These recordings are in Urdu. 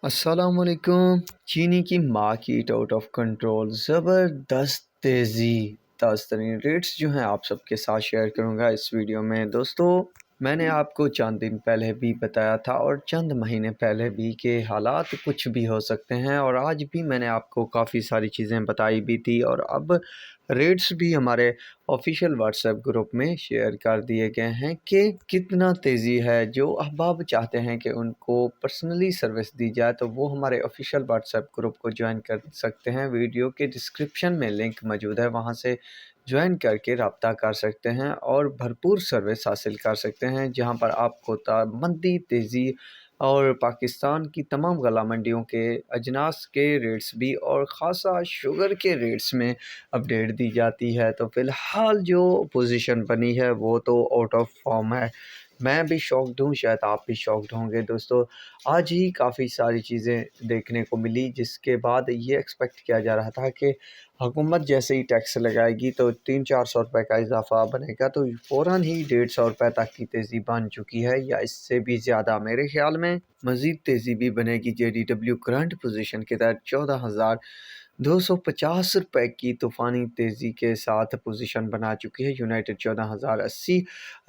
السلام علیکم۔ چینی کی مارکیٹ آؤٹ آف کنٹرول، زبردست تیزی، تازہ ترین ریٹس جو ہیں آپ سب کے ساتھ شیئر کروں گا اس ویڈیو میں۔ دوستو میں نے آپ کو چند دن پہلے بھی بتایا تھا اور چند مہینے پہلے بھی کہ حالات کچھ بھی ہو سکتے ہیں، اور آج بھی میں نے آپ کو کافی ساری چیزیں بتائی بھی تھی، اور اب ریٹس بھی ہمارے آفیشیل واٹس ایپ گروپ میں شیئر کر دیے گئے ہیں کہ کتنا تیزی ہے۔ جو احباب چاہتے ہیں کہ ان کو پرسنلی سروس دی جائے تو وہ ہمارے آفیشیل واٹس ایپ گروپ کو جوائن کر سکتے ہیں۔ ویڈیو کے ڈسکرپشن میں لنک موجود ہے، وہاں سے جوائن کر کے رابطہ کر سکتے ہیں اور بھرپور سروس حاصل کر سکتے ہیں، جہاں پر آپ کو مندی، تیزی اور پاکستان کی تمام غلہ منڈیوں کے اجناس کے ریٹس بھی اور خاصا شوگر کے ریٹس میں اپڈیٹ دی جاتی ہے۔ تو فی الحال جو پوزیشن بنی ہے وہ تو آؤٹ آف فارم ہے۔ میں بھی شاکڈ ہوں، شاید آپ بھی شاکڈ ہوں گے۔ دوستو آج ہی کافی ساری چیزیں دیکھنے کو ملی، جس کے بعد یہ ایکسپیکٹ کیا جا رہا تھا کہ حکومت جیسے ہی ٹیکس لگائے گی تو 300-400 روپے کا اضافہ بنے گا، تو فوراً ہی 150 روپے تک کی تیزی بن چکی ہے، یا اس سے بھی زیادہ میرے خیال میں مزید تیزی بھی بنے گی۔ JDW کرنٹ پوزیشن کے تحت 14,250 روپے کی طوفانی تیزی کے ساتھ پوزیشن بنا چکی ہے۔ یونائٹڈ 14,080،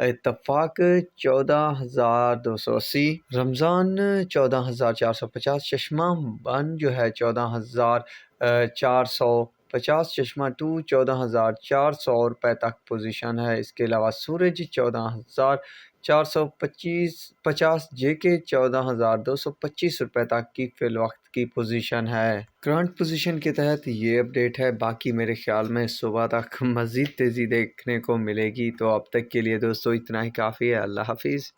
اتفاق 14,280، رمضان 14,450، چشمہ بن جو ہے 14,450، چشمہ 2 14,400 روپے تک پوزیشن ہے۔ اس کے علاوہ سورج 14,450، JK 14,225 روپے تک کی فی الوقت کی پوزیشن ہے۔ کرنٹ پوزیشن کے تحت یہ اپڈیٹ ہے، باقی میرے خیال میں صبح تک مزید تیزی دیکھنے کو ملے گی۔ تو اب تک کے لیے دوستو اتنا ہی کافی ہے۔ اللہ حافظ۔